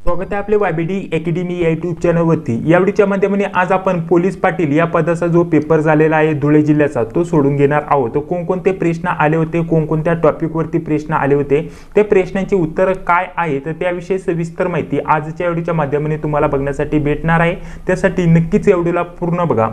स्वागत आहे आपले YBD अकॅडमी या यूट्यूब चॅनलवरती। या व्हिडिओच्या माध्यमाने आज आपण पोलीस पाटील या पदाचा जो पेपर झालेला आहे धुळे जिल्ह्याचा तो सोडून घेणार आहोत। कोणकोणते प्रश्न आले होते, कोणकोणत्या टॉपिकवरती प्रश्न आले होते, ते प्रश्नांची उत्तर काय आहे तर त्याविषयी सविस्तर माहिती आजच्या व्हिडिओच्या माध्यमाने तुम्हाला बघण्यासाठी भेटणार आहे। त्यासाठी नक्कीच या व्हिडिओला पूर्ण बघा।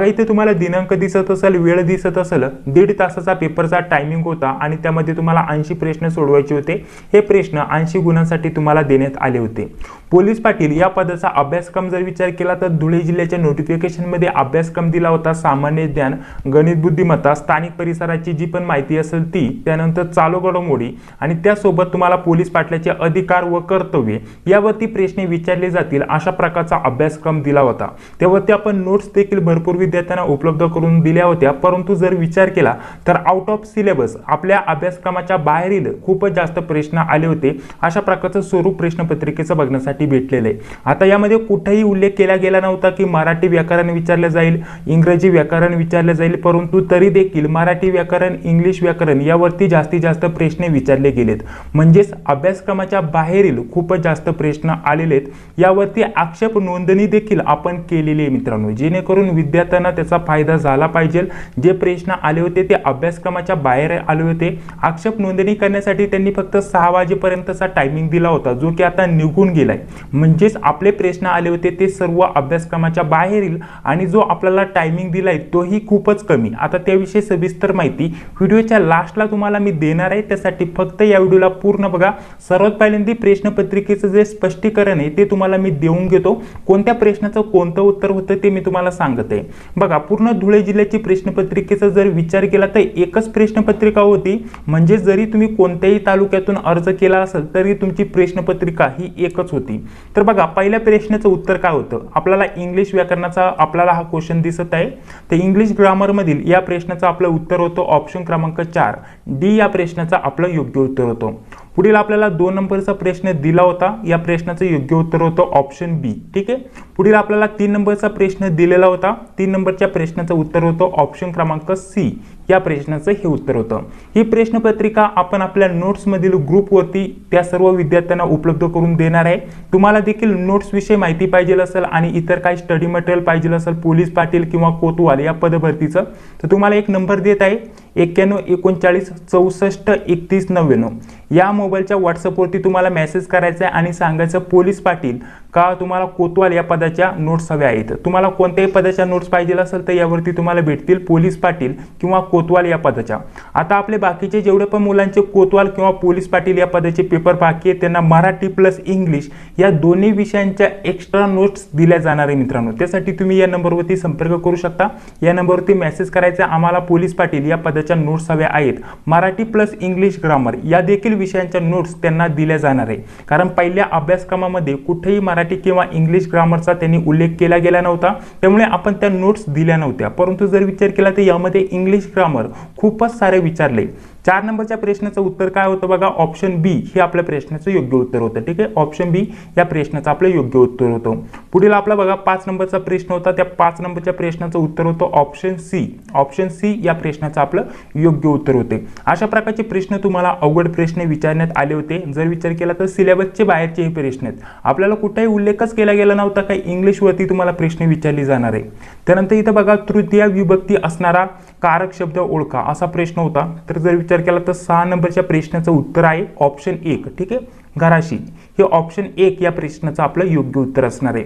इथे तुम्हाला दिनांक दिसत असेल, वेळ दिसत असेल, 1.5 तासाचा पेपरचा टायमिंग होता आणि त्यामध्ये तुम्हाला 80 प्रश्न सोडवायचे होते। हे प्रश्न 80 गुणांसाठी तुम्हाला देण्यात आले होते। पोलीस पाटील या पदाचा अभ्यासक्रम जर विचार केला तर धुळे जिल्ह्याच्या नोटिफिकेशन मध्ये अभ्यासक्रम दिला होता सामान्य ज्ञान, गणित बुद्धिमत्ता, स्थानिक परिसराची जी पण माहिती असेल ती, त्यानंतर चालू घडामोडी आणि त्यासोबत तुम्हाला पोलीस पाटलाचे अधिकार व कर्तव्ये यावरती प्रश्न विचारले जातील अशा प्रकारचा अभ्यासक्रम दिला होता। त्यावरती आपण नोट्स देखील भरपूर विद्यार्थ्यांना उपलब्ध करून दिल्या होत्या, परंतु जर विचार केला तर आउट ऑफ सिलेबस आपल्या अभ्यासक्रमाच्या बाहेरील खूपच जास्त प्रश्न आले होते। अशा प्रकारचं स्वरूप प्रश्नपत्रिकेचं बघण्यासाठी भेटलेले आहे। आता यामध्ये कुठेही उल्लेख केला गेला नव्हता की मराठी व्याकरण विचारले जाईल, इंग्रजी व्याकरण विचारले जाईल, परंतु तरी देखील मराठी व्याकरण, इंग्लिश व्याकरण यावरती जास्तीत जास्त प्रश्न विचारले गेलेत। म्हणजेच अभ्यासक्रमाच्या बाहेरील खूपच जास्त प्रश्न आलेले आहेत। यावरती आक्षेप नोंदणी देखील आपण केलेली आहे मित्रांनो, जेणेकरून विद्यार्थ्यांना त्याचा फायदा झाला पाहिजे। जे प्रश्न आले होते ते अभ्यासक्रमाच्या बाहेर आले होते। आक्षेप नोंदणी करण्यासाठी त्यांनी फक्त 6 वाजेपर्यंतचा टायमिंग दिला होता, जो की आता निघून गेलाय। म्हणजेच आपले प्रश्न आले होते ते सर्व अभ्यासक्रमाच्या बाहेरील आणि जो आपल्याला टायमिंग दिलाय तोही खूपच कमी। आता त्याविषयी सविस्तर माहिती व्हिडिओच्या लास्टला तुम्हाला मी देणार आहे, त्यासाठी फक्त या व्हिडिओला पूर्ण बघा। सर्वात पहिल्यांदा प्रश्नपत्रिकेचं जे स्पष्टीकरण आहे ते तुम्हाला मी देऊन घेतो। कोणत्या प्रश्नाचं कोणतं उत्तर होतं ते मी तुम्हाला सांगत आहे। बघा, पूर्ण धुळे जिल्ह्याची प्रश्नपत्रिकेचा जर विचार केला तर एकच प्रश्नपत्रिका होती। म्हणजे जरी तुम्ही कोणत्याही तालुक्यातून अर्ज केला असेल तरी तुमची प्रश्नपत्रिका ही एकच होती। तर बघा, पहिल्या प्रश्नाचं उत्तर काय होतं, आपल्याला इंग्लिश व्याकरणाचा आपल्याला हा क्वेश्चन दिसत आहे। तर इंग्लिश ग्रामर मधील या प्रश्नाचं आपलं उत्तर होतं ऑप्शन क्रमांक 4 डी। या प्रश्नाचं आपलं योग्य उत्तर होतं। पुढील आपल्याला 2 नंबरचा प्रश्न दिला होता, या प्रश्नाचं योग्य उत्तर होतं ऑप्शन बी। ठीक आहे। पुढील आपल्याला 3 नंबरचा प्रश्न दिलेला होता, 3 नंबरच्या प्रश्नाचं उत्तर होतं ऑप्शन क्रमांक सी। या प्रश्नाचं हे उत्तर होतं। ही प्रश्नपत्रिका आपण आपल्या नोट्स मधील ग्रुपवरती त्या सर्व विद्यार्थ्यांना उपलब्ध करून देणार आहे। तुम्हाला देखील नोट्स विषयी माहिती पाहिजे असेल आणि इतर काही स्टडी मटेरियल पाहिजे असेल पोलीस पाटील किंवा कोतवाल या पदभरतीचं, तर तुम्हाला एक नंबर देत आहे 91 39 64 31 99। या मोबाईलच्या व्हॉट्सअपवरती तुम्हाला मेसेज करायचा आहे आणि सांगायचं पोलीस पाटील का तुम्हाला कोतवाल या पदाच्या नोट्स हव्या आहेत। तुम्हाला कोणत्याही पदाच्या नोट्स पाहिजे असेल तर यावरती तुम्हाला भेटतील पोलीस पाटील किंवा कोतवाल या पदाच्या। आता आपले बाकीचे जेवढे पण मुलांचे कोतवाल किंवा पोलीस पाटील या पदाचे पेपर बाकी आहेत त्यांना मराठी प्लस इंग्लिश या दोन्ही विषयांच्या एक्स्ट्रा नोट्स दिल्या जाणार आहे मित्रांनो। त्यासाठी तुम्ही या नंबरवरती संपर्क करू शकता। या नंबरवरती मेसेज करायचा आम्हाला पोलीस पाटील या पदाच्या नोट्स हव्या आहेत, मराठी प्लस इंग्लिश ग्रामर या देखील विषयांच्या नोट्स त्यांना दिल्या जाणार आहे। कारण पहिल्या अभ्यासक्रमामध्ये कुठेही मराठी किंवा इंग्लिश ग्रामरचा त्यांनी उल्लेख केला गेला नव्हता, त्यामुळे आपण त्या नोट्स दिल्या नव्हत्या। परंतु जर विचार केला तर यामध्ये इंग्लिश ग्रामर खूपच सारे विचारले। 4 नंबरच्या प्रश्नाचं उत्तर काय होतं बघा, ऑप्शन बी हे आपल्या प्रश्नाचं योग्य उत्तर होतं। ठीक आहे, ऑप्शन बी या प्रश्नाचं आपलं योग्य उत्तर होतं। पुढील आपला बघा 5 नंबरचा प्रश्न होता, त्या 5 नंबरच्या प्रश्नाचं उत्तर होतं ऑप्शन सी। ऑप्शन सी या प्रश्नाचं आपलं योग्य उत्तर होते। अशा प्रकारचे प्रश्न तुम्हाला अवघड प्रश्न विचारण्यात आले होते। जर विचार केला तर सिलेबसचे बाहेरचे हे प्रश्न आहेत, आपल्याला कुठेही उल्लेखच केला गेला नव्हता काही इंग्लिश वरती तुम्हाला प्रश्न विचारले जाणार आहे। त्यानंतर इथं बघा तृतीय विभक्ती असणारा कारक शब्द ओळखा असा प्रश्न होता। तर जर विचार केला तर 6 नंबरच्या प्रश्नाचं उत्तर आहे ऑप्शन 1। ठीक आहे, घराशी हे ऑप्शन 1 या प्रश्नाचं आपलं योग्य उत्तर असणार आहे।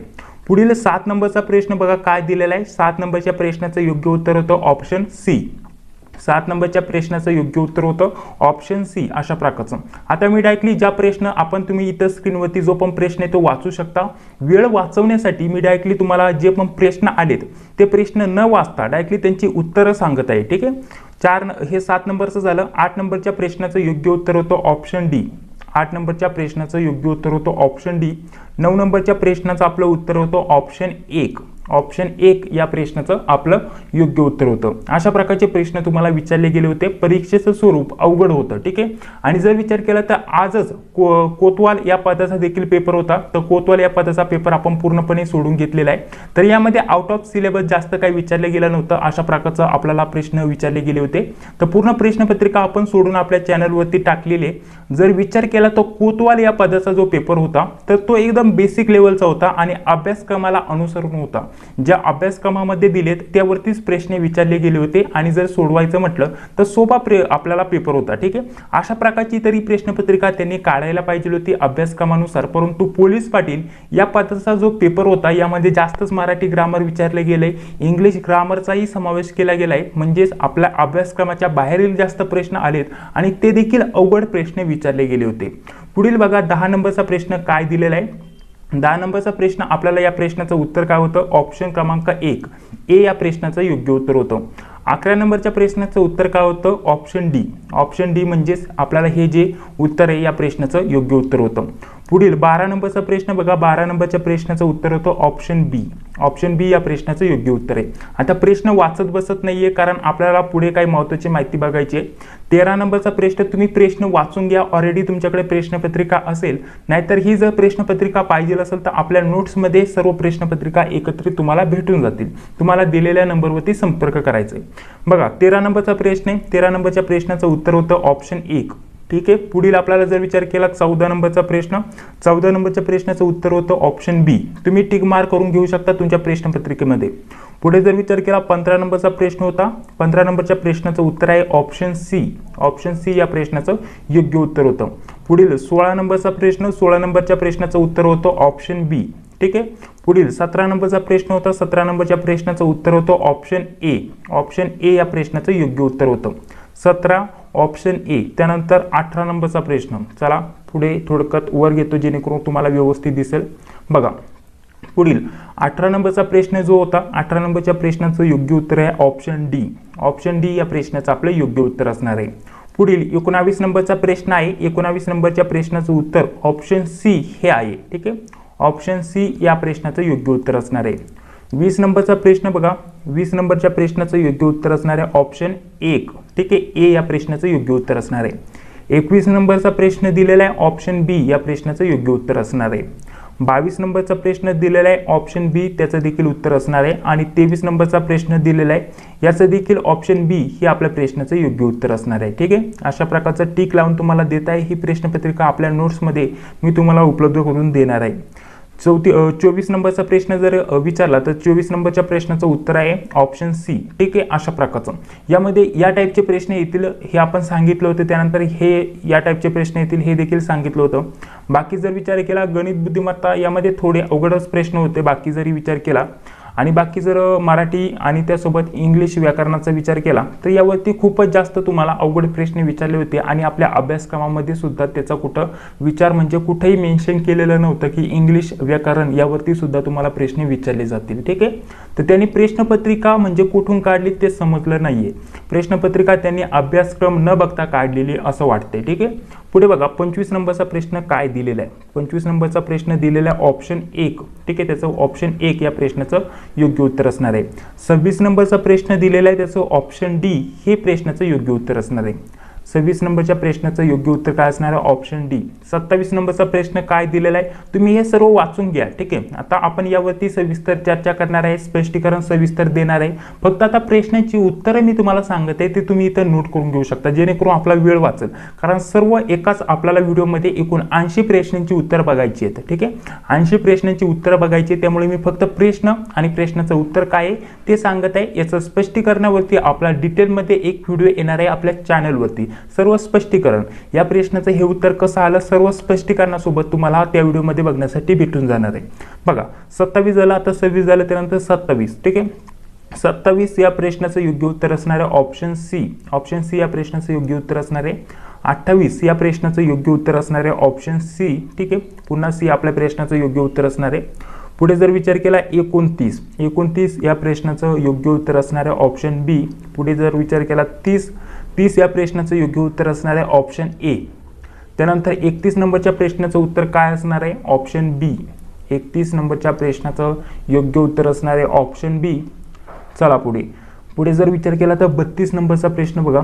पुढील 7 नंबरचा प्रश्न बघा काय दिलेला आहे, 7 नंबरच्या प्रश्नाचं योग्य उत्तर होतं ऑप्शन सी। 7 नंबरच्या प्रश्नाचं योग्य उत्तर होतं ऑप्शन सी अशा प्रकारचं। आता मी डायरेक्टली ज्या प्रश्न आपण तुम्ही इथं स्क्रीनवरती जो पण प्रश्न आहे तो वाचू शकता। वेळ वाचवण्यासाठी मी डायरेक्टली तुम्हाला जे पण प्रश्न आलेत ते प्रश्न न वाचता डायरेक्टली त्यांची उत्तरं सांगत आहे। ठीक आहे, हे 7 नंबरचं झालं। 8 नंबरच्या प्रश्नाचं योग्य उत्तर होतं ऑप्शन डी। 8 नंबरच्या प्रश्नाचं योग्य उत्तर होतं ऑप्शन डी। 9 नंबरच्या प्रश्नाचं आपलं उत्तर होतं ऑप्शन 1। ऑप्शन 1 या प्रश्नाचं आपलं योग्य उत्तर होतं. अशा प्रकारचे प्रश्न तुम्हाला विचारले गेले होते. परीक्षेचं स्वरूप अवघड होतं. ठीक आहे. आणि जर विचार केला तर आजच कोतवाल या पदाचा देखील पेपर होता. तर कोतवाल या पदाचा पेपर आपण पूर्णपणे सोडून घेतलेला आहे. तर यामध्ये आउट ऑफ सिलेबस जास्त काही विचारले गेलं नव्हतं. अशा प्रकारचं आपल्याला प्रश्न विचारले गेले होते. तर पूर्ण प्रश्नपत्रिका आपण सोडून आपल्या चॅनलवरती टाकलेली आहे. जर विचार केला तर कोतवाल या पदाचा जो पेपर होता तर तो एकदम बेसिक लेवलचा होता आणि अभ्यासक्रमाला अनुसरून होता. ज्या अभ्यासक्रमामध्ये दिलेत त्यावरतीच प्रश्न विचारले गेले होते आणि जर सोडवायचं म्हटलं तर सोपा आपल्याला पेपर होता. ठीक आहे. अशा प्रकारची तरी प्रश्नपत्रिका त्यांनी काढायला पाहिजे होती अभ्यासक्रमानुसार. परंतु पोलीस पाटील या पदाचा जो पेपर होता यामध्ये जास्तच मराठी ग्रामर विचारले गेले, इंग्लिश ग्रामरचाही समावेश केला गेलाय. म्हणजेच आपल्या अभ्यासक्रमाच्या बाहेरील जास्त प्रश्न आलेत आणि ते देखील अवघड प्रश्न विचारले गेले होते. पुढील बघा 10 नंबरचा प्रश्न काय दिलेला आहे. 10 नंबरचा प्रश्न आपल्याला या प्रश्नाचं उत्तर काय होतं. ऑप्शन क्रमांक 1 ए या प्रश्नाचं योग्य उत्तर होतं. 11 नंबरच्या प्रश्नाचं उत्तर काय होतं. Option D. ऑप्शन डी म्हणजेच आपल्याला हे जे उत्तर आहे या प्रश्नाचं योग्य उत्तर होतं. पुढील 12 नंबरचा प्रश्न बघा. 12 नंबरच्या प्रश्नाचं उत्तर होतं ऑप्शन बी. ऑप्शन बी या प्रश्नाचं योग्य उत्तर आहे. आता प्रश्न वाचत बसत नाहीये कारण आपल्याला पुढे काही महत्त्वाची माहिती बघायची आहे. 13 नंबरचा प्रश्न तुम्ही प्रश्न वाचून घ्या. ऑलरेडी तुमच्याकडे प्रश्नपत्रिका असेल, नाहीतर ही जर प्रश्नपत्रिका पाहिजे असेल तर आपल्या नोट्समध्ये सर्व प्रश्नपत्रिका एकत्रित तुम्हाला भेटून जातील. तुम्हाला दिलेल्या नंबरवरती संपर्क करायचा आहे. बघा 13 नंबरचा प्रश्न आहे. 13 नंबरच्या प्रश्नाचं उत्तर होतं ऑप्शन 1. ठीक आहे. पुढील आपल्याला जर विचार केला 14 नंबरचा प्रश्न. 14 नंबरच्या प्रश्नाचं उत्तर होतं ऑप्शन बी. तुम्ही टिक मार्क करून घेऊ शकता तुमच्या प्रश्नपत्रिकेमध्ये. पुढे जर विचार केला 15 नंबरचा प्रश्न होता. 15 नंबरच्या प्रश्नाचं उत्तर आहे ऑप्शन सी. ऑप्शन सी या प्रश्नाचं योग्य उत्तर होतं. पुढील 16 नंबरचा प्रश्न. 16 नंबरच्या प्रश्नाचं उत्तर होतं ऑप्शन बी. ठीक आहे. पुढील 17 नंबरचा प्रश्न होता. 17 नंबरच्या प्रश्नाचं उत्तर होतं ऑप्शन ए. ऑप्शन ए या प्रश्नाचं योग्य उत्तर होतं. 17 ऑप्शन ए. त्यानंतर 18 नंबरचा प्रश्न. चला पुढे थोडक्यात वर घेतो जेणेकरून तुम्हाला व्यवस्थित दिसेल. बघा पुढील 18 नंबरचा प्रश्न जो होता, 18 नंबरच्या प्रश्नाचं योग्य उत्तर आहे ऑप्शन डी. ऑप्शन डी या प्रश्नाचं आपलं योग्य उत्तर असणार आहे. पुढील 19 नंबरचा प्रश्न आहे. 19 नंबरच्या प्रश्नाचं उत्तर ऑप्शन सी हे आहे. ठीक आहे. ऑप्शन सी या प्रश्नाचं योग्य उत्तर असणार आहे. 20 नंबरचा प्रश्न बघा. 20 नंबरच्या प्रश्नाचं योग्य उत्तर असणार आहे ऑप्शन 1. ठीक आहे. ए या प्रश्नाचं योग्य उत्तर असणार आहे. 21 नंबरचा प्रश्न दिलेला आहे ऑप्शन बी या प्रश्नाचं योग्य उत्तर असणार आहे. 22 नंबरचा प्रश्न दिलेला आहे ऑप्शन बी, त्याचं देखील उत्तर असणार आहे. आणि 23 नंबरचा प्रश्न दिलेला आहे याचं देखील ऑप्शन बी हे आपल्या प्रश्नाचं योग्य उत्तर असणार आहे. ठीक आहे. अशा प्रकारचं टिक लावून तुम्हाला देत आहे. ही प्रश्नपत्रिका आपल्या नोट्समध्ये मी तुम्हाला उपलब्ध करून देणार आहे. 24 नंबरचा प्रश्न जर विचारला तर 24 नंबरच्या प्रश्नाचं उत्तर आहे ऑप्शन सी. ठीक आहे. अशा प्रकारचं यामध्ये या टाईपचे प्रश्न येतील हे आपण सांगितलं होतं. त्यानंतर हे या टाईपचे प्रश्न येतील हे देखील सांगितलं होतं. बाकी जर विचार केला गणित बुद्धिमत्ता यामध्ये थोडे अवघडच प्रश्न होते बाकी जरी विचार केला. आणि बाकी जर मराठी आणि त्यासोबत इंग्लिश व्याकरणाचा विचार केला तर यावरती खूपच जास्त तुम्हाला अवघड प्रश्न विचारले होते. आणि आपल्या अभ्यासक्रमामध्ये सुद्धा त्याचा कुठं विचार म्हणजे कुठेही मेन्शन केलेलं नव्हतं की इंग्लिश व्याकरण यावरती सुद्धा तुम्हाला प्रश्न विचारले जातील. ठीक आहे. तर त्यांनी प्रश्नपत्रिका म्हणजे कुठून काढली ते समजलं नाहीये. प्रश्नपत्रिका त्यांनी अभ्यासक्रम न बघता काढलेली असं वाटते. ठीक आहे. पुढे बघा 25 नंबरचा प्रश्न काय दिलेला आहे. 25 नंबरचा प्रश्न दिलेला आहे ऑप्शन 1. ठीक आहे. त्याचं ऑप्शन 1 या प्रश्नाचं योग्य उत्तर असणार आहे. 26 नंबरचा प्रश्न दिलेला आहे त्याचं ऑप्शन डी हे प्रश्नाचं योग्य उत्तर असणार आहे. 26 नंबरच्या प्रश्नाचं योग्य उत्तर काय असणार आहे ऑप्शन डी. 27 नंबरचा प्रश्न काय दिलेला आहे तुम्ही हे सर्व वाचून घ्या. ठीक आहे. आता आपण यावरती सविस्तर चर्चा करणार आहे, स्पष्टीकरण सविस्तर देणार आहे. फक्त आता प्रश्नांची उत्तरं मी तुम्हाला सांगत आहे ते तुम्ही इथं नोट करून घेऊ शकता जेणेकरून आपला वेळ वाचेल. कारण सर्व एकाच आपल्याला व्हिडिओमध्ये एकूण 80 प्रश्नांची उत्तर बघायची आहेत. ठीक आहे. 80 प्रश्नांची उत्तरं बघायची, त्यामुळे मी फक्त प्रश्न आणि प्रश्नाचं उत्तर काय आहे ते सांगत आहे. याचं स्पष्टीकरणावरती आपला डिटेलमध्ये एक व्हिडिओ येणार आहे आपल्या चॅनलवरती. सर्व स्पष्टीकरण या प्रश्नाचं हे उत्तर कसं आलं सर्व स्पष्टीकरणासोबत तुम्हाला त्या व्हिडिओमध्ये बघण्यासाठी भेटून जाणार आहे. बघा 27 झालं, आता 26 झालं, त्यानंतर 27. ठीक आहे. 27 या प्रश्नाचं योग्य उत्तर असणार आहे ऑप्शन सी. ऑप्शन सी या प्रश्नाचं योग्य उत्तर असणार आहे. 28 या प्रश्नाचं योग्य उत्तर असणार आहे ऑप्शन सी. ठीक आहे. पुन्हा सी आपल्या प्रश्नाचं योग्य उत्तर असणार आहे. पुढे जर विचार केला 29 या प्रश्नाचं योग्य उत्तर असणार आहे ऑप्शन बी. पुढे जर विचार केला 30 या प्रश्नाचं योग्य उत्तर असणार आहे ऑप्शन ए. त्यानंतर 31 नंबरच्या प्रश्नाचं उत्तर काय असणार आहे ऑप्शन बी. 31 नंबरच्या प्रश्नाचं योग्य उत्तर असणार आहे ऑप्शन बी. चला पुढे जर विचार केला तर 32 नंबरचा प्रश्न बघा.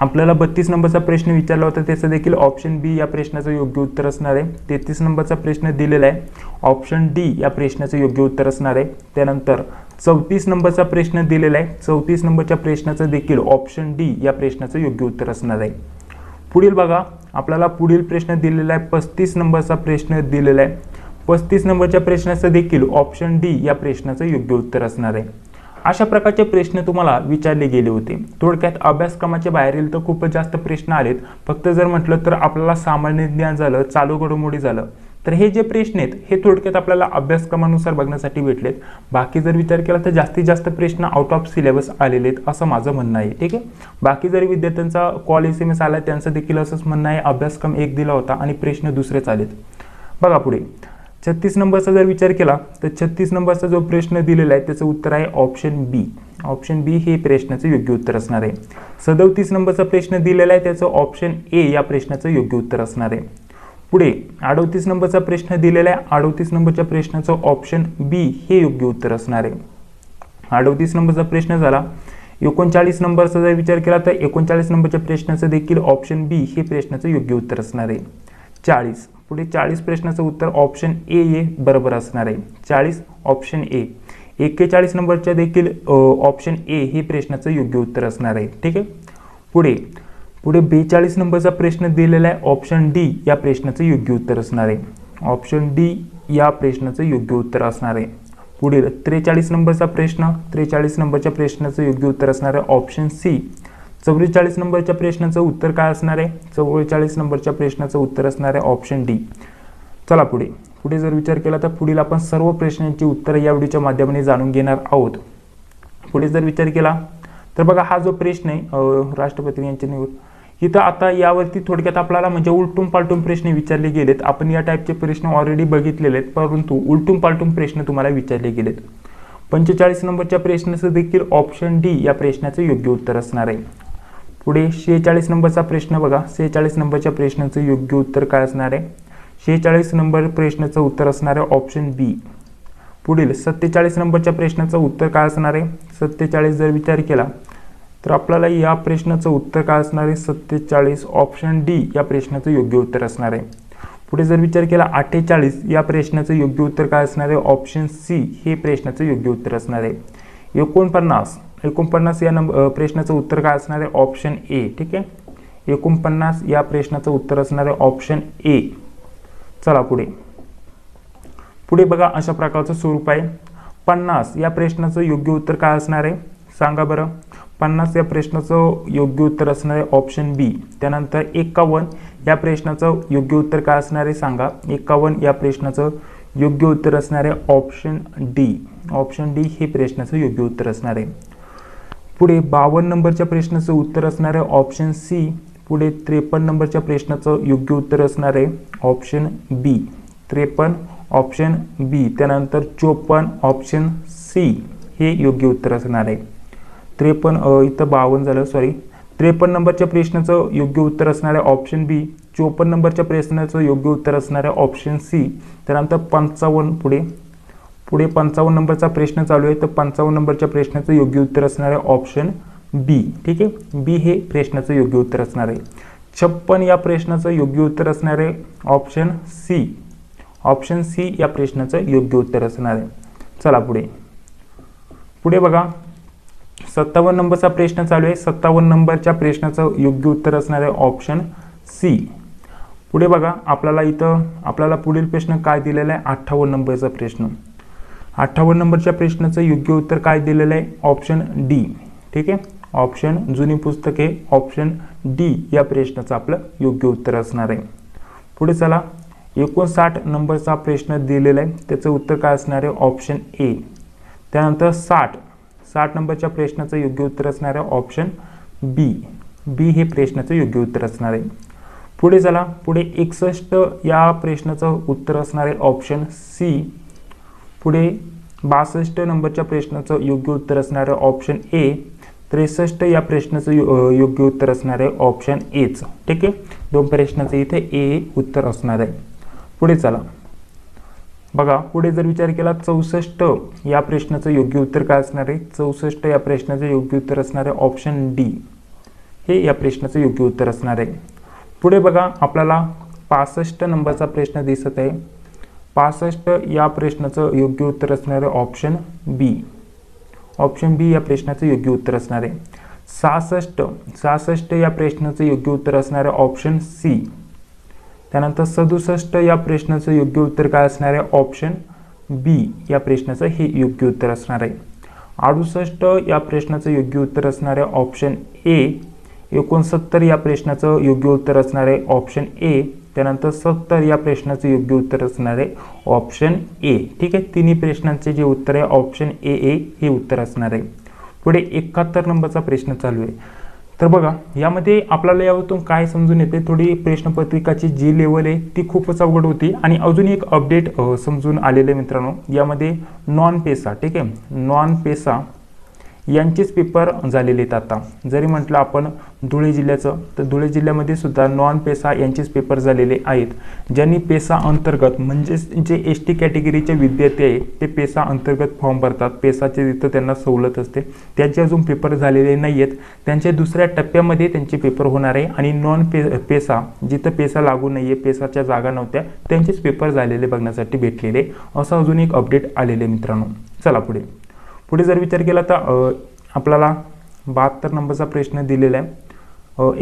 आपल्याला 32 नंबरचा प्रश्न विचारला होता, त्याचं देखील ऑप्शन बी या प्रश्नाचं योग्य उत्तर असणार आहे. 33 नंबरचा प्रश्न दिलेला आहे, ऑप्शन डी या प्रश्नाचं योग्य उत्तर असणार आहे. त्यानंतर 34 नंबरचा प्रश्न दिलेला आहे, 34 नंबरच्या प्रश्नाचं देखील ऑप्शन डी या प्रश्नाचं योग्य उत्तर असणार आहे. पुढील बघा, आपल्याला पुढील प्रश्न दिलेला आहे, 35 नंबरचा प्रश्न दिलेला आहे. 35 नंबरच्या प्रश्नाचं देखील ऑप्शन डी या प्रश्नाचं योग्य उत्तर असणार आहे. अशा प्रकारचे प्रश्न तुम्हाला विचारले गेले होते. थोडक्यात अभ्यासक्रमाच्या बाहेरील तर खूपच जास्त प्रश्न आलेत. फक्त जर म्हटलं तर आपल्याला सामान्य ज्ञान झालं, चालू घडामोडी झालं, तर हे जे प्रश्न आहेत हे थोडक्यात आपल्याला अभ्यासक्रमानुसार बघण्यासाठी भेटलेत. बाकी जर विचार केला तर जास्तीत जास्त प्रश्न आउट ऑफ सिलेबस आलेले आहेत असं माझं म्हणणं आहे. ठीक आहे, बाकी जरी विद्यार्थ्यांचा कॉल SMS आला त्यांचं देखील असंच म्हणणं आहे, अभ्यासक्रम एक दिला होता आणि प्रश्न दुसरेच आलेत. बघा पुढे 36 नंबरचा जर विचार केला तर 36 नंबरचा जो प्रश्न दिलेला आहे त्याचं उत्तर आहे ऑप्शन बी. ऑप्शन बी हे प्रश्नाचं योग्य उत्तर असणार आहे. 37 नंबरचा प्रश्न दिलेला आहे, त्याचं ऑप्शन ए या प्रश्नाचं योग्य उत्तर असणार आहे. पुढे 38 नंबरचा प्रश्न दिलेला आहे, 38 नंबरच्या प्रश्नाचं ऑप्शन बी हे योग्य उत्तर असणार आहे. 38 नंबरचा प्रश्न झाला. 39 नंबरचा जर विचार केला तर 39 नंबरच्या प्रश्नाचं देखील ऑप्शन बी हे प्रश्नाचं योग्य उत्तर असणार आहे. 40 पुढे 40 प्रश्नाचं उत्तर ऑप्शन ए हे बरोबर असणार आहे. 40 ऑप्शन ए. 41 नंबरच्या देखील ऑप्शन ए हे प्रश्नाचं योग्य उत्तर असणार आहे. ठीक आहे, पुढे 42 नंबरचा प्रश्न दिलेला आहे, ऑप्शन डी या प्रश्नाचं योग्य उत्तर असणार आहे. ऑप्शन डी या प्रश्नाचं योग्य उत्तर असणार आहे. पुढील 43 नंबरचा प्रश्न, 43 नंबरच्या प्रश्नाचं योग्य उत्तर असणार आहे ऑप्शन सी. 44 नंबरच्या प्रश्नाचं उत्तर काय असणार आहे, 44 नंबरच्या प्रश्नाचं उत्तर असणार आहे ऑप्शन डी. चला पुढे जर विचार केला तर पुढील आपण सर्व प्रश्नांची उत्तरं या व्हिडिओच्या माध्यमाने जाणून घेणार आहोत. पुढे जर विचार केला तर बघा, हा जो प्रश्न आहे राष्ट्रपती यांच्या निवड, इथं आता यावरती थोडक्यात आपल्याला म्हणजे उलटून पालटून प्रश्न विचारले गेलेत. आपण या टाईपचे प्रश्न ऑलरेडी बघितलेले आहेत, परंतु उलटून पालटून प्रश्न तुम्हाला विचारले गेलेत. 45 नंबरच्या प्रश्नाचं देखील ऑप्शन डी या प्रश्नाचं योग्य उत्तर असणार आहे. पुढे 46 नंबरचा प्रश्न बघा, 46 नंबरच्या प्रश्नाचं योग्य उत्तर काय असणार आहे, 46 नंबर प्रश्नाचं उत्तर असणार आहे ऑप्शन बी. पुढील 47 नंबरच्या प्रश्नाचं उत्तर काय असणार आहे, 47 जर विचार केला तर आपल्याला या प्रश्नाचं उत्तर काय असणार आहे, 47 ऑप्शन डी या प्रश्नाचं योग्य उत्तर असणार आहे. पुढे जर विचार केला 48 या प्रश्नाचं योग्य उत्तर काय असणार आहे, ऑप्शन सी हे प्रश्नाचं योग्य उत्तर असणार आहे. 49 या प्रश्नाचं उत्तर काय असणार आहे, ऑप्शन ए. ठीक आहे, 49 या प्रश्नाचं उत्तर असणार आहे ऑप्शन ए. चला पुढे बघा, अशा प्रकारचं स्वरूप आहे. 50 या प्रश्नाचं योग्य उत्तर काय असणार आहे सांगा बरं. 50 या प्रश्नाचं योग्य उत्तर असणार आहे ऑप्शन बी. त्यानंतर 51 या प्रश्नाचं योग्य उत्तर काय असणार आहे सांगा. 51 या प्रश्नाचं योग्य उत्तर असणार आहे ऑप्शन डी. ऑप्शन डी हे प्रश्नाचं योग्य उत्तर असणार आहे. पुढे 52 नंबरच्या प्रश्नाचं उत्तर असणार आहे ऑप्शन सी. पुढे 53 नंबरच्या प्रश्नाचं योग्य उत्तर असणार आहे ऑप्शन बी. 53 ऑप्शन बी. त्यानंतर 54 ऑप्शन सी हे योग्य उत्तर असणार आहे. 53 इथं 52 झालं, सॉरी. 53 नंबरच्या प्रश्नाचं योग्य उत्तर असणार आहे ऑप्शन बी. 54 नंबरच्या प्रश्नाचं योग्य उत्तर असणार आहे ऑप्शन सी. त्यानंतर 55 पुढे 55 नंबरचा प्रश्न चालू आहे, तर 55 नंबरच्या प्रश्नाचं योग्य उत्तर असणार आहे ऑप्शन बी. ठीक आहे, बी हे प्रश्नाचं योग्य उत्तर असणार आहे. 56 या प्रश्नाचं योग्य उत्तर असणार आहे ऑप्शन सी. ऑप्शन सी या प्रश्नाचं योग्य उत्तर असणार आहे. चला पुढे बघा, 57 नंबरचा प्रश्न चालू आहे. 57 नंबरच्या प्रश्नाचं योग्य उत्तर असणार आहे ऑप्शन सी. पुढे बघा, आपल्याला पुढील प्रश्न काय दिलेला आहे, 58 नंबरचा प्रश्न. 58 नंबरच्या प्रश्नाचं योग्य उत्तर काय दिलेलं आहे, ऑप्शन डी. ठीक आहे, ऑप्शन जुनी पुस्तके, ऑप्शन डी या प्रश्नाचं आपलं योग्य उत्तर असणार आहे. पुढे चला, 59 नंबरचा प्रश्न दिलेला आहे, त्याचं उत्तर काय असणार आहे ऑप्शन ए. त्यानंतर 60 नंबरच्या प्रश्नाचं योग्य उत्तर असणार आहे ऑप्शन बी. बी हे प्रश्नाचं योग्य उत्तर असणार आहे. पुढे चला, पुढे 61 या प्रश्नाचं उत्तर असणार आहे ऑप्शन सी. पुढे 62 नंबरच्या प्रश्नाचं योग्य उत्तर असणार आहे ऑप्शन ए. 63 या प्रश्नाचं योग्य उत्तर असणार आहे ऑप्शन एच. ठीक आहे, दोन प्रश्नाचं इथे ए उत्तर असणार आहे. पुढे चला, बघा पुढे जर विचार केला 64 या प्रश्नाचं योग्य उत्तर काय असणार आहे? 64 या प्रश्नाचं योग्य उत्तर असणार आहे ऑप्शन डी, हे या प्रश्नाचं योग्य उत्तर असणार आहे. पुढे बघा आपल्याला 65 नंबरचा प्रश्न दिसत आहे. 65 या प्रश्नाचं योग्य उत्तर असणार आहे ऑप्शन बी. ऑप्शन बी या प्रश्नाचं योग्य उत्तर असणार आहे. 66 या प्रश्नाचं योग्य उत्तर असणार आहे ऑप्शन सी. त्यानंतर 67 या प्रश्नाचं योग्य उत्तर काय असणार आहे? ऑप्शन बी या प्रश्नाचं हे योग्य उत्तर असणार आहे. 68 या प्रश्नाचं योग्य उत्तर असणार आहे ऑप्शन ए. 69 या प्रश्नाचं योग्य उत्तर असणार आहे ऑप्शन ए. त्यानंतर 70 या प्रश्नाचं योग्य उत्तर असणार आहे ऑप्शन ए. ठीक आहे, तिन्ही प्रश्नांचे जे उत्तर आहे ऑप्शन ए हे उत्तर असणार आहे. पुढे 71 नंबरचा प्रश्न चालू आहे. तर बघा यामध्ये आपल्याला यावरून काय समजून येते, थोडी प्रश्नपत्रिकाची जी लेवल आहे ती खूपच अवघड होती. आणि अजून एक अपडेट समजून आलेलं आहे मित्रांनो, यामध्ये नॉन पेसा, ठीक आहे, नॉन पेसा यांचेच पेपर झालेले आहेत. आता जरी म्हटलं आपण धुळे जिल्ह्याचं, तर धुळे जिल्ह्यामध्ये सुद्धा नॉन पेसा यांचेच पेपर झालेले आहेत. ज्यांनी पेसा अंतर्गत म्हणजेच जे एस टी कॅटेगरीचे विद्यार्थी आहेत ते पेसा अंतर्गत फॉर्म भरतात, पेसाचे तिथं त्यांना सवलत असते, त्यांचे अजून पेपर झालेले नाही आहेत. त्यांच्या दुसऱ्या टप्प्यामध्ये त्यांचे पेपर होणार आहे. आणि नॉन पेसा जिथं पेसा लागू नाही आहे, पेसाच्या जागा नव्हत्या, त्यांचेच पेपर झालेले बघण्यासाठी भेटलेले, असं अजून एक अपडेट आलेले मित्रांनो. चला पुढे जर विचार केला तर आपल्याला 72 नंबरचा प्रश्न दिलेला आहे.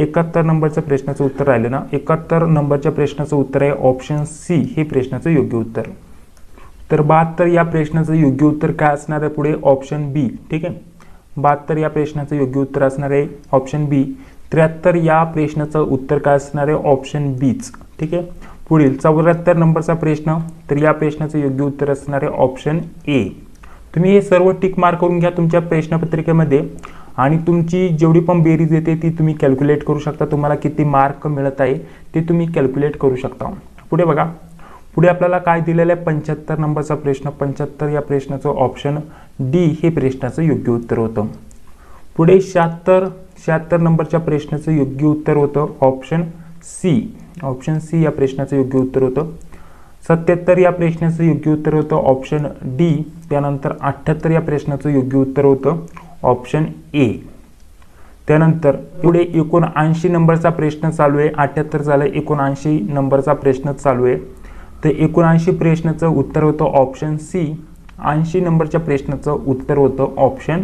71 नंबरच्या प्रश्नाचं उत्तर राहिलं ना, 71 नंबरच्या प्रश्नाचं उत्तर आहे ऑप्शन सी हे प्रश्नाचं योग्य उत्तर. तर 72 या प्रश्नाचं योग्य उत्तर काय असणार आहे? पुढे ऑप्शन बी. ठीक आहे, 72 या प्रश्नाचं योग्य उत्तर असणार आहे ऑप्शन बी. 73 या प्रश्नाचं उत्तर काय असणार आहे? Option beach. ठीक आहे, पुढील 74 नंबरचा प्रश्न, तर या प्रश्नाचं योग्य उत्तर असणार आहे ऑप्शन ए. तुम्ही हे सर्व टिक मार्क करून घ्या तुमच्या प्रश्नपत्रिकेमध्ये, आणि तुमची जेवढी पण बेरीज येते ती तुम्ही कॅल्क्युलेट करू शकता. तुम्हाला किती मार्क मिळत आहे ते तुम्ही कॅल्क्युलेट करू शकता. पुढे बघा, पुढे आपल्याला काय दिलेलं आहे? 75 नंबरचा प्रश्न. 75 या प्रश्नाचं ऑप्शन डी हे प्रश्नाचं योग्य उत्तर होतं. पुढे 76 नंबरच्या प्रश्नाचं योग्य उत्तर होतं ऑप्शन सी. ऑप्शन सी या प्रश्नाचं योग्य उत्तर होतं. 77 या प्रश्नाचं योग्य उत्तर होतं ऑप्शन डी. त्यानंतर 78 या प्रश्नाचं योग्य उत्तर होतं ऑप्शन ए. त्यानंतर पुढे 79 नंबरचा प्रश्न चालू आहे. 78 झालं, 79 नंबरचा प्रश्न चालू आहे. तर 79 प्रश्नाचं उत्तर होतं ऑप्शन सी. 80 नंबरच्या प्रश्नाचं उत्तर होतं ऑप्शन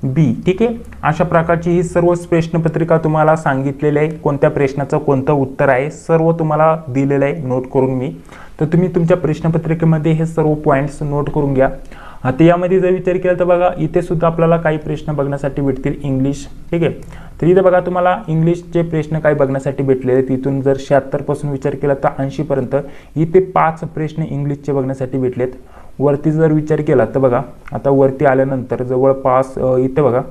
बी. ठीक आहे, अशा प्रकारची ही सर्व प्रश्नपत्रिका तुम्हाला सांगितलेली आहे. कोणत्या प्रश्नाचं कोणतं उत्तर आहे सर्व तुम्हाला दिलेलं आहे नोट करून मी. तर तुम्ही तुमच्या प्रश्नपत्रिकेमध्ये हे सर्व पॉईंट्स नोट करून घ्या. आता यामध्ये जर विचार केला तर बघा इथे सुद्धा आपल्याला काही प्रश्न बघण्यासाठी भेटतील इंग्लिश. ठीक आहे, तर इथे बघा तुम्हाला इंग्लिशचे प्रश्न काही बघण्यासाठी भेटलेले. तिथून जर 76 पासून विचार केला तर 80 पर्यंत इथे 5 प्रश्न इंग्लिशचे बघण्यासाठी भेटलेत. वरती जर विचार केला तर बघा आता वरती आल्यानंतर जवळपास इथे बघा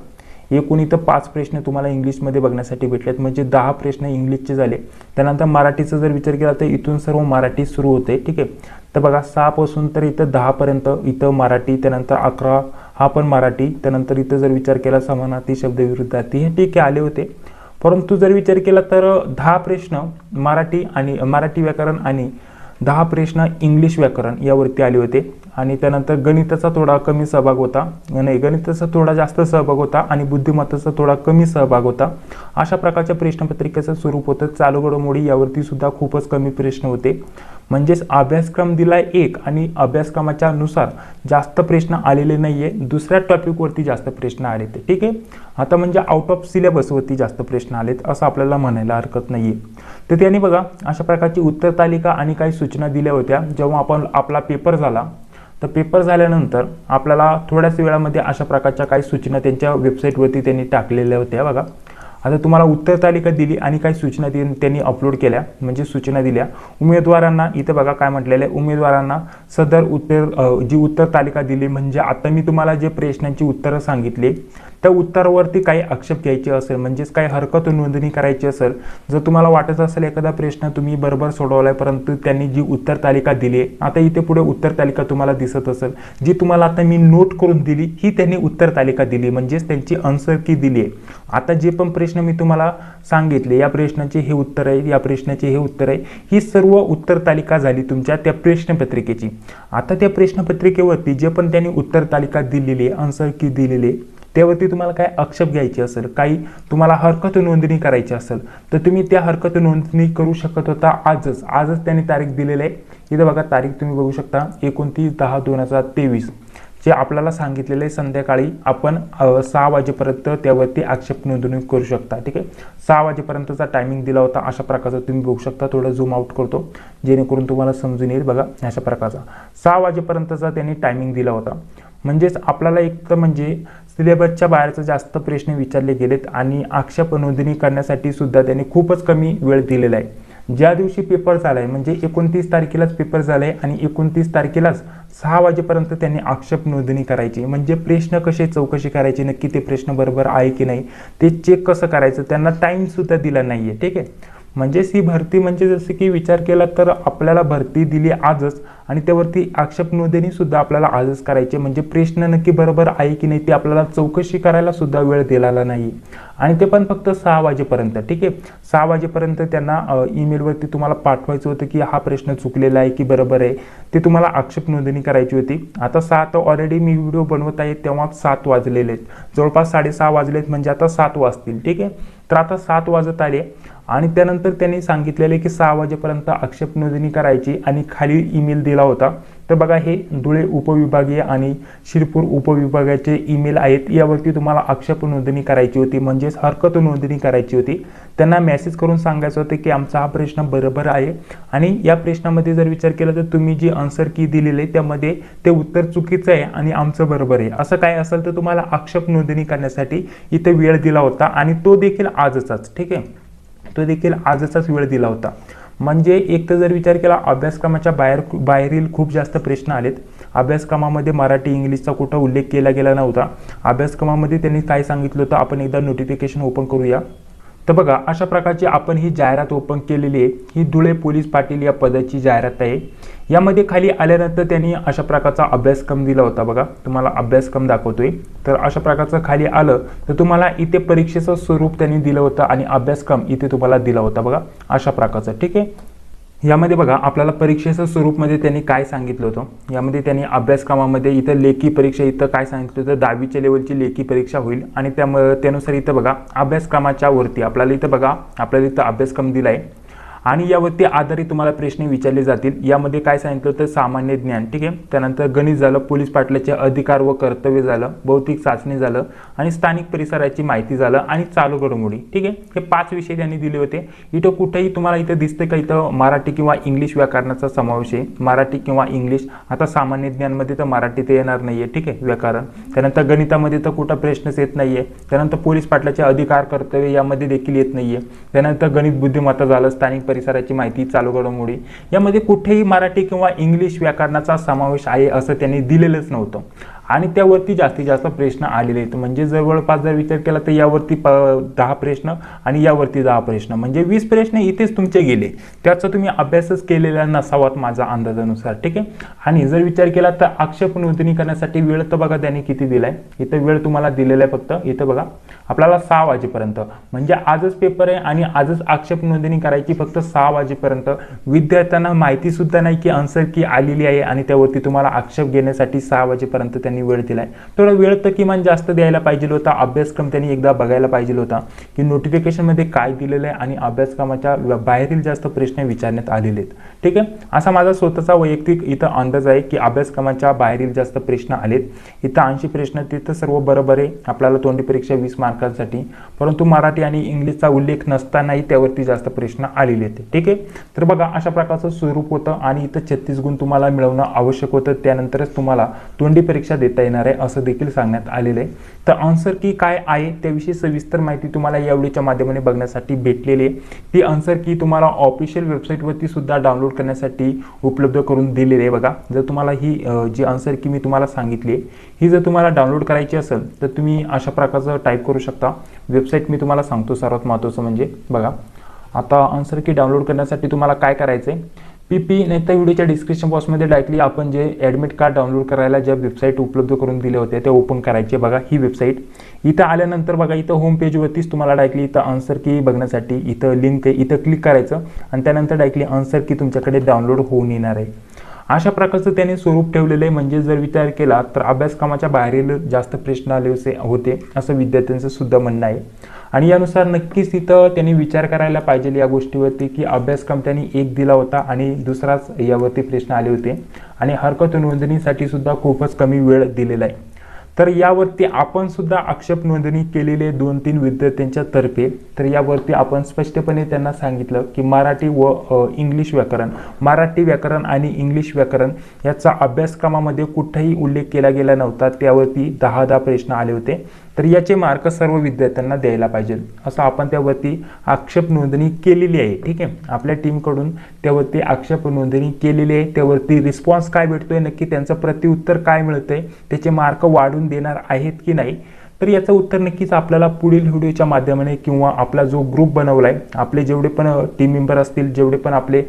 एकूण इथं 5 प्रश्न तुम्हाला इंग्लिशमध्ये बघण्यासाठी भेटलेत, म्हणजे 10 प्रश्न इंग्लिशचे झाले. त्यानंतर मराठीचा जर विचार केला तर इथून सर्व मराठी सुरू होते. ठीक आहे, तर बघा 6 पासून तर इथं 10 पर्यंत इथं मराठी, त्यानंतर 11 हा पण मराठी. त्यानंतर इथं जर विचार केला समानार्थी शब्द विरुद्धार्थी हे ठीक आहे आले होते. परंतु जर विचार केला तर 10 प्रश्न मराठी व्याकरण आणि 10 प्रश्न इंग्लिश व्याकरण यावरती आले होते. आणि त्यानंतर गणिताचा थोडा कमी सहभाग होता, नाही गणिताचा थोडा जास्त सहभाग होता आणि बुद्धिमत्तेचा थोडा कमी सहभाग होता. अशा प्रकारच्या प्रश्नपत्रिकेचं स्वरूप होतं. चालू घडामोडी यावरती सुद्धा खूपच कमी प्रश्न होते. म्हणजेच अभ्यासक्रम दिलाय एक आणि अभ्यासक्रमाच्या नुसार जास्त प्रश्न आलेले नाहीये, दुसऱ्या टॉपिकवरती जास्त प्रश्न आले ते. ठीक आहे, आता म्हणजे आउट ऑफ सिलेबसवरती जास्त प्रश्न आलेत असं आपल्याला म्हणायला हरकत नाहीये. तर त्यांनी बघा अशा प्रकारची उत्तर तालिका आणि काही सूचना दिल्या होत्या. जेव्हा आपला पेपर झाला तर पेपर झाल्यानंतर आपल्याला थोड्याच वेळामध्ये अशा प्रकारच्या काही सूचना त्यांच्या वेबसाईटवरती त्यांनी टाकलेल्या होत्या. बघा आता तुम्हाला उत्तर तालिका दिली आणि काही सूचना त्यांनी अपलोड केल्या, म्हणजे सूचना दिल्या उमेदवारांना. इथे बघा काय म्हटलेलं आहे, उमेदवारांना सदर जी उत्तर तालिका दिली, म्हणजे आता मी तुम्हाला जे प्रश्नांची उत्तरं सांगितले त्या उत्तरावरती काही आक्षेप घ्यायचे असेल, म्हणजेच काही हरकत नोंदणी करायची असेल, जर तुम्हाला वाटत असेल एखादा प्रश्न तुम्ही बरोबर सोडवलाय परंतु त्यांनी जी उत्तर तालिका दिली आहे, आता इथे पुढे उत्तर तालिका तुम्हाला दिसत असेल, जी तुम्हाला आता मी नोट करून दिली ही त्यांनी उत्तर तालिका दिली, म्हणजेच त्यांची आन्सर की दिली आहे. आता जे पण प्रश्न मी तुम्हाला सांगितले, या प्रश्नाचे हे उत्तर आहे, या प्रश्नाचे हे उत्तर आहे, ही सर्व उत्तर तालिका झाली तुमच्या त्या प्रश्नपत्रिकेची. आता त्या प्रश्नपत्रिकेवरती जे पण त्यांनी उत्तर तालिका दिलेली आहे, आन्सर की दिलेली आहे, त्यावरती तुम्हाला काय आक्षेप घ्यायची असेल, काही तुम्हाला हरकत नोंदणी करायची असेल, तर तुम्ही त्या हरकत नोंदणी करू शकत होता आजच त्यांनी तारीख दिलेली आहे. इथे बघा तारीख तुम्ही बघू शकता 29/10/2023 जे आपल्याला सांगितलेले संध्याकाळी आपण 6 वाजेपर्यंत त्यावरती आक्षेप नोंदणी करू शकता. ठीक आहे, 6 वाजेपर्यंतचा टायमिंग दिला होता. अशा प्रकारचा तुम्ही बघू शकता. थोडं झूम आउट करतो जेणेकरून तुम्हाला समजून येईल. बघा अशा प्रकारचा 6 वाजेपर्यंतचा त्यांनी टायमिंग दिला होता. म्हणजेच आपल्याला एक तर म्हणजे सिलेबसच्या बाहेरचे जास्त प्रश्न विचारले गेलेत आणि आक्षेप नोंदणी करण्यासाठी सुद्धा त्यांनी खूपच कमी वेळ दिलेला आहे. ज्या दिवशी पेपर झालाय म्हणजे 29 तारखेलाच पेपर झालाय आणि 29 तारखेलाच 6 वाजेपर्यंत त्यांनी आक्षेप नोंदणी करायची. म्हणजे प्रश्न कसे चौकशी करायची, नक्की ते प्रश्न बरोबर आहे की नाही ते चेक कसं करायचं, त्यांना टाइम सुद्धा दिला नाहीये. ठीक आहे, म्हणजेच ही भरती म्हणजे जसं की विचार केला तर आपल्याला भरती दिली आजच आणि त्यावरती आक्षेप नोंदणी सुद्धा आपल्याला आजच करायची. म्हणजे प्रश्न नक्की बरोबर आहे की नाही ते आपल्याला चौकशी करायला सुद्धा वेळ दिलेला नाही आणि ते पण फक्त 6 वाजेपर्यंत. ठीक आहे, 6 वाजेपर्यंत त्यांना ईमेलवरती तुम्हाला पाठवायचं होतं की हा प्रश्न चुकलेला आहे की बरोबर आहे, ते तुम्हाला आक्षेप नोंदणी करायची होती. आता 7 ऑलरेडी मी व्हिडिओ बनवत आहे तेव्हा 7 वाजलेले आहेत, जवळपास 6:30 वाजलेत, म्हणजे आता 7 वाजतील. ठीक आहे, तर आता 7 वाजत आले आणि त्यानंतर त्यांनी सांगितलेले की 6 वाजेपर्यंत आक्षेप नोंदणी करायची आणि खाली ईमेल दिला होता. तर बघा हे धुळे उपविभागीय आणि शिरपूर उपविभागाचे ईमेल आहेत, यावरती तुम्हाला आक्षेप नोंदणी करायची होती, म्हणजेच हरकत नोंदणी करायची होती. त्यांना मेसेज करून सांगायचं होतं की आमचा हा प्रश्न बरोबर आहे आणि या प्रश्नामध्ये जर विचार केला तर तुम्ही जी आन्सर की दिलेली आहे त्यामध्ये ते उत्तर चुकीचं आहे आणि आमचं बरोबर आहे, असं काय असेल तर तुम्हाला आक्षेप नोंदणी करण्यासाठी इथे वेळ दिला होता आणि तो देखील आजचाच. ठीक आहे, तो देखील आजचाच वेळ दिला होता. म्हणजे एक तर जर विचार केला अभ्यासक्रमाच्या बाहेरील खूप जास्त प्रश्न आलेत. अभ्यासक्रमामध्ये मराठी इंग्लिशचा कुठं उल्लेख केला गेला नव्हता. अभ्यासक्रमामध्ये त्यांनी काय सांगितलं होतं, आपण एकदा नोटिफिकेशन ओपन करूया. तर बघा अशा प्रकारची आपण ही जाहिरात ओपन केलेली आहे. ही धुळे पोलीस पाटील या पदाची जाहिरात आहे. यामध्ये खाली आल्यानंतर त्यांनी अशा प्रकारचा अभ्यासक्रम दिला होता. बघा तुम्हाला अभ्यासक्रम दाखवतोय. तर अशा प्रकारचं खाली आलं तर तुम्हाला इथे परीक्षेचं स्वरूप त्यांनी दिलं होतं आणि अभ्यासक्रम इथे तुम्हाला दिला होता. बघा अशा प्रकारचं. ठीक आहे, यामध्ये बघा आपल्याला परीक्षेचं स्वरूपमध्ये त्यांनी काय सांगितलं होतं. यामध्ये त्यांनी अभ्यासक्रमामध्ये इथं लेखी परीक्षा इथं काय सांगितलं होतं, 10वीच्या लेवलची लेखी परीक्षा होईल आणि त्यानुसार इथं बघा अभ्यासक्रमाच्या वरती आपल्याला इथं बघा आपल्याला इथं अभ्यासक्रम दिला आहे आणि यावरती आधारित तुम्हाला प्रश्न विचारले जातील. यामध्ये काय सांगितलं होतं, सामान्य ज्ञान. ठीक आहे, त्यानंतर गणित झालं, पोलीस पाटलाचे अधिकार व कर्तव्य झालं, भौतिक चाचणी झालं आणि स्थानिक परिसराची माहिती झालं आणि चालू घडामोडी. ठीक आहे, हे 5 विषय त्यांनी दिले होते. इथं कुठेही तुम्हाला इथं दिसते का इथं मराठी किंवा इंग्लिश व्याकरणाचा समावेश आहे. मराठी किंवा इंग्लिश. आता सामान्य ज्ञानमध्ये तर मराठी ते येणार नाहीये. ठीक आहे, व्याकरण. त्यानंतर गणितामध्ये तर कुठं प्रश्नच येत नाहीये. त्यानंतर पोलीस पाटलाचे अधिकार कर्तव्य यामध्ये देखील येत नाहीये. त्यानंतर गणित बुद्धिमत्ता झालं, स्थानिक परिसराची माहिती, चालू घडामोडी. यामध्ये कुठेही मराठी किंवा इंग्लिश व्याकरणाचा समावेश आहे असं त्यांनी दिलेलंच नव्हतं आणि त्यावरती जास्तीत जास्त प्रश्न आलेले आहेत. म्हणजे जवळपास जर विचार केला तर यावरती 10 प्रश्न आणि यावरती 10 प्रश्न, म्हणजे 20 प्रश्न इथेच तुमचे गेले. त्याचा तुम्ही अभ्यासच केलेला नसावात माझ्या अंदाजानुसार. ठीक आहे, आणि जर विचार केला तर आक्षेप नोंदणी करण्यासाठी वेळ तर बघा त्यांनी किती दिलाय. इथं वेळ तुम्हाला दिलेला आहे फक्त इथं बघा आपल्याला 6 वाजेपर्यंत, म्हणजे आजच पेपर आहे आणि आजच आक्षेप नोंदणी करायची फक्त 6 वाजेपर्यंत. विद्यार्थ्यांना माहिती सुद्धा नाही की आन्सर की आलेली आहे आणि त्यावरती तुम्हाला आक्षेप घेण्यासाठी 6 वाजेपर्यंत त्यांनी वेळ दिलाय. थोडा वेळ तर किमान जास्त द्यायला पाहिजे होता. अभ्यासक्रम त्यांनी एकदा बघायला पाहिजे होता की नोटिफिकेशन मध्ये काय दिलेलं आहे आणि अभ्यासक्रमाच्या बाहेरील जास्त प्रश्न विचारण्यात आलेले आहेत. ठीक आहे, असा माझा स्वतःचा वैयक्तिक इथं अंदाज आहे की अभ्यासक्रमाच्या बाहेरील जास्त प्रश्न आलेत. इथं 80 प्रश्न तिथं सर्व बरोबर आहे. आपल्याला तोंडी परीक्षा 20 मार्कांसाठी, परंतु मराठी आणि इंग्लिशचा उल्लेख नसतानाही त्यावरती जास्त प्रश्न आलेले आहेत. ठीक आहे, तर बघा अशा प्रकारचं स्वरूप होतं आणि इथं 36 गुण तुम्हाला मिळवणं आवश्यक होतं. त्यानंतरच तुम्हाला तोंडी परीक्षा देता येणार आहे असं देखील सांगण्यात आलेलं आहे। तर आन्सर की काय आहे त्याविषयी सविस्तर माहिती तुम्हाला या व्हिडिओच्या माध्यमाने बघण्यासाठी भेटलेली आहे। ती आन्सर की तुम्हाला ऑफिशियल वेबसाईटवरती सुद्धा डाउनलोड करण्यासाठी उपलब्ध करून दिलेली आहे। बघा, जर तुम्हाला ही जी आन्सर की मी तुम्हाला सांगितली ही जर तुम्हाला डाउनलोड करायची असेल तर तुम्ही अशा प्रकारचं टाईप करू शकता। वेबसाईट मी तुम्हाला सांगतो सर्वात महत्त्वाचं म्हणजे बघा, आता आन्सर की डाउनलोड करण्यासाठी तुम्हाला काय करायचं आहे, पीपी नाही तर व्हिडिओच्या डिस्क्रिप्शन बॉक्समध्ये डायरेक्टली आपण जे ॲडमिट कार्ड डाउनलोड करायला ज्या वेबसाईट उपलब्ध करून दिले होते ते ओपन करायचे। बघा ही वेबसाईट, इथं आल्यानंतर बघा इथं होम पेजवरतीच तुम्हाला डायरेक्टली इथं आन्सर की बघण्यासाठी इथं लिंक आहे, इथं क्लिक करायचं आणि त्यानंतर डायरेक्टली आन्सर की तुमच्याकडे डाउनलोड होऊन येणार आहे। अशा प्रकारचं त्याने स्वरूप ठेवलेलं आहे, म्हणजे जर विचार केला तर अभ्यासक्रमाच्या बाहेरील जास्त प्रश्न आले होते असं विद्यार्थ्यांचं सुद्धा म्हणणं आहे। आणि यानुसार नक्कीच इथं त्यांनी विचार करायला पाहिजे या गोष्टीवरती की अभ्यासक्रम त्यांनी एक दिला होता आणि दुसराच यावरती प्रश्न आले होते आणि हरकत नोंदणीसाठी सुद्धा खूपच कमी वेळ दिलेला आहे। तर यावरती आपण सुद्धा आक्षेप नोंदणी केलेले 2-3 विद्यार्थ्यांच्या तर्फे। तर यावरती आपण स्पष्टपणे त्यांना सांगितलं की मराठी व इंग्लिश व्याकरण, मराठी व्याकरण आणि इंग्लिश व्याकरण याचा अभ्यासक्रमामध्ये कुठेही उल्लेख केला गेला नव्हता, त्यावरती 10 प्रश्न आले होते। तर याचे मार्क सर्व विद्यार्थ्यांना द्यायला पाहिजे असं आपण त्यावरती आक्षेप नोंदणी केलेली आहे। ठीक आहे, आपल्या टीमकडून त्यावरती आक्षेप नोंदणी केलेली आहे। त्यावरती रिस्पॉन्स काय भेटतोय, नक्की त्यांचं प्रत्युत्तर काय मिळतंय, त्याचे मार्क वाढून देणार आहेत की नाही, तर याचं उत्तर नक्कीच आपल्याला पुढील व्हिडिओच्या माध्यमाने किंवा आपला जो ग्रुप बनवलाय, आपले जेवढे पण टीम मेंबर असतील, जेवढे पण आपले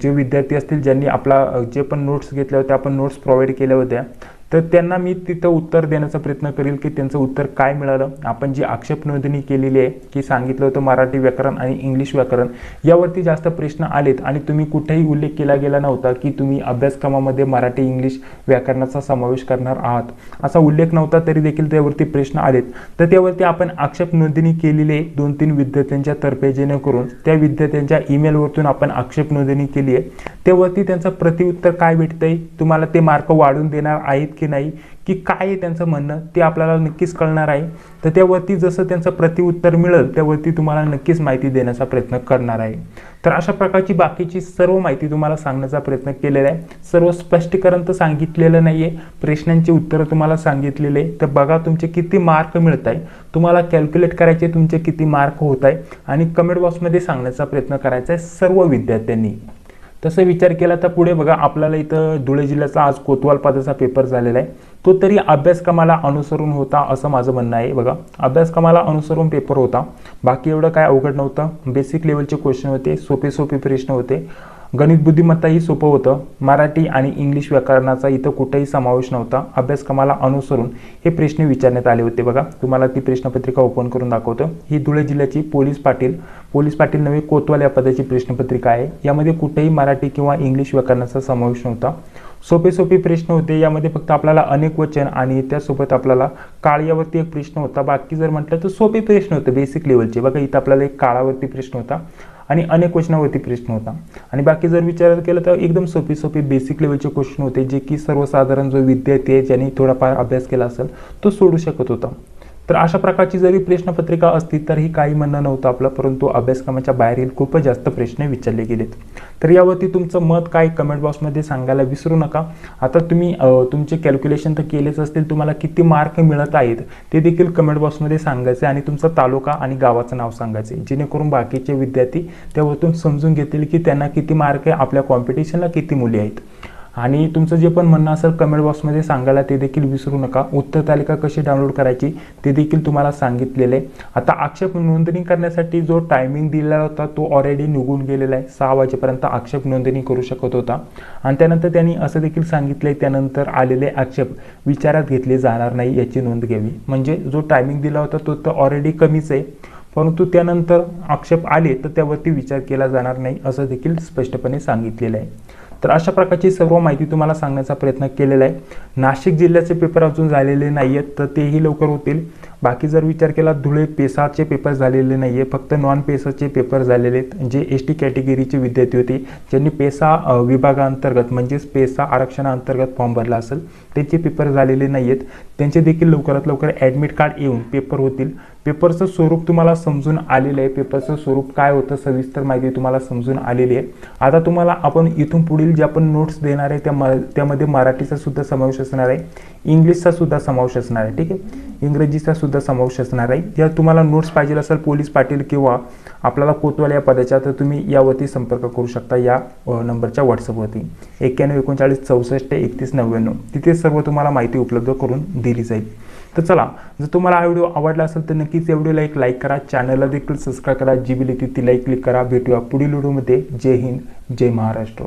जे विद्यार्थी असतील ज्यांनी आपला जे पण नोट्स घेतल्या होत्या, आपण नोट्स प्रोव्हाइड केल्या होत्या, तर त्यांना मी तिथं उत्तर देण्याचा प्रयत्न करेल की त्यांचं उत्तर काय मिळालं। आपण जी आक्षेप नोंदणी केलेली आहे की सांगितलं होतं मराठी व्याकरण आणि इंग्लिश व्याकरण यावरती जास्त प्रश्न आलेत आणि तुम्ही कुठेही उल्लेख केला गेला नव्हता की तुम्ही अभ्यासक्रमामध्ये मराठी इंग्लिश व्याकरणाचा समावेश करणार आहात, असा उल्लेख नव्हता, तरी देखील त्यावरती प्रश्न आलेत। तर त्यावरती आपण आक्षेप नोंदणी केलेली आहे 2-3 विद्यार्थ्यांच्या तर्फे, जेणेकरून त्या विद्यार्थ्यांच्या ईमेलवरतून आपण आक्षेप नोंदणी केली आहे। त्यावरती त्यांचं प्रत्युत्तर काय भेटतंय, तुम्हाला ते मार्क वाढून देणार आहेत की नाही, की काय आहे त्यांचं म्हणणं ते आपल्याला नक्कीच कळणार आहे। तर त्यावरती जसं त्यांचं प्रत्युत्तर मिळेल त्यावरती तुम्हाला नक्कीच माहिती देण्याचा प्रयत्न करणार आहे। तर अशा प्रकारची बाकीची सर्व माहिती तुम्हाला सांगण्याचा प्रयत्न केलेला आहे। सर्व स्पष्टीकरण तर सांगितलेलं नाहीये, प्रश्नांची उत्तरं तुम्हाला सांगितलेले। तर बघा तुमचे किती मार्क मिळत आहे, तुम्हाला कॅल्क्युलेट करायचे तुमचे किती मार्क होत आहे आणि कमेंट बॉक्समध्ये सांगण्याचा प्रयत्न करायचा आहे सर्व विद्यार्थ्यांनी। तसं विचार केला तर पुढे बघा, आपल्याला इथं धुळे जिल्ह्याचा आज कोतवाल पदाचा पेपर झालेला आहे, तो तरी अभ्यासक्रमाला अनुसरून होता असं माझं म्हणणं आहे। बघा, अभ्यासक्रमाला अनुसरून पेपर होता, बाकी एवढं काय अवघड नव्हतं, बेसिक लेवलचे क्वेश्चन होते, सोपे प्रश्न होते, गणित बुद्धिमत्ताही सोपं होतं, मराठी आणि इंग्लिश व्याकरणाचा इथं कुठेही समावेश नव्हता, अभ्यासक्रमाला अनुसरून हे प्रश्न विचारण्यात आले होते। बघा, तुम्हाला ती प्रश्नपत्रिका ओपन करून दाखवतो। ही धुळे जिल्ह्याची पोलीस पाटील नव्हे कोतवाल या पदाची प्रश्नपत्रिका आहे। यामध्ये कुठेही मराठी किंवा इंग्लिश व्याकरणाचा समावेश नव्हता, सोपे प्रश्न होते। यामध्ये फक्त आपल्याला अनेक वचन आणि त्यासोबत आपल्याला काळ्यावरती एक प्रश्न होता, बाकी जर म्हटलं तर सोपे प्रश्न होते बेसिक लेवलचे। बघा, इथं आपल्याला एक काळावरती प्रश्न होता आणि अनेक वचनावरती प्रश्न होता आणि बाकी जर विचार केला तर एकदम सोपे बेसिक लेवलचे क्वेश्चन होते, जे की सर्वसाधारण जो विद्यार्थी आहे ज्यांनी थोडाफार अभ्यास केला असेल तो सोडू शकत होता। तर अशा प्रकारची जरी प्रश्नपत्रिका असती तरीही काही म्हणणं नव्हतं आपलं, परंतु अभ्यासक्रमाच्या बाहेरील खूपच जास्त प्रश्न विचारले गेलेत। तर यावरती तुमचं मत काय कमेंट बॉक्समध्ये सांगायला विसरू नका। आता तुम्ही तुमचे कॅल्क्युलेशन तर केलेच असतील, तुम्हाला किती मार्क मिळत आहेत ते देखील कमेंट बॉक्समध्ये सांगायचे आणि तुमचा तालुका आणि गावाचं नाव सांगायचे, जेणेकरून बाकीचे विद्यार्थी त्यावरतून समजून घेतील की त्यांना किती मार्क आहे, आपल्या कॉम्पिटिशनला किती मुले आहेत। आणि तुमचं जे पण म्हणणं असेल कमेंट बॉक्समध्ये सांगायला ते देखील विसरू नका। उत्तर तालिका कशी डाउनलोड करायची ते देखील तुम्हाला सांगितलेलं आहे। आता आक्षेप नोंदणी करण्यासाठी जो टायमिंग दिलेला होता तो ऑलरेडी निघून गेलेला आहे, 6 वाजेपर्यंत आक्षेप नोंदणी करू शकत होता आणि त्यानंतर त्यांनी असं देखील सांगितलंय त्यानंतर आलेले आक्षेप विचारात घेतले जाणार नाही याची नोंद घ्यावी। म्हणजे जो टायमिंग दिला होता तो तर ऑलरेडी कमीच आहे, परंतु त्यानंतर आक्षेप आले तर त्यावरती विचार केला जाणार नाही असं देखील स्पष्टपणे सांगितलेलं आहे। तर अशा प्रकारची सर्व माहिती तुम्हाला सांगण्याचा प्रयत्न केलेला आहे। नाशिक जिल्ह्याचे पेपर अजून झालेले नाहीयेत, तर तेही लवकर होतील। बाकी जर विचार केला धुळे पेसाचे पेपर झालेले नाही आहे, फक्त नॉन पेसाचे पेपर झालेले आहेत. जे एस.टी कॅटेगरीचे विद्यार्थी होते ज्यांनी पेसा विभागाअंतर्गत म्हणजेच पेसा आरक्षणाअंतर्गत फॉर्म भरला असेल त्यांचे पेपर झालेले नाही आहेत. त्यांचे देखील लवकरात लवकर ॲडमिट कार्ड येऊन पेपर होतील. पेपरचं स्वरूप तुम्हाला समजून आलेलं आहे. पेपरचं स्वरूप काय होतं सविस्तर माहिती तुम्हाला समजून आलेली आहे. आता तुम्हाला आपण इथून पुढील जे आपण नोट्स देणार आहे त्यामध्ये मराठीचा सुद्धा समावेश असणार आहे, इंग्लिशचा सुद्धा समावेश असणार आहे. ठीक आहे, इंग्रजीचा सुद्धा समावेश असणार आहे. जर तुम्हाला नोट्स पाहिजे असेल पोलीस पाटील किंवा आपल्याला कोतवाल या पदाच्या तर तुम्ही यावरती संपर्क करू शकता या नंबरच्या व्हॉट्सअपवरती 91 39 64 31 99. तिथे सर्व तुम्हाला माहिती उपलब्ध करून दिली जाईल. तर चला, जर तुम्हाला हा व्हिडिओ आवडला असेल तर नक्कीच या व्हिडिओला एक लाईक करा, चॅनलला देखील सबस्क्राईब करा, जी बिल ती लाईक क्लिक करा. भेटूया पुढील व्हिडिओमध्ये. जय हिंद, जय महाराष्ट्र.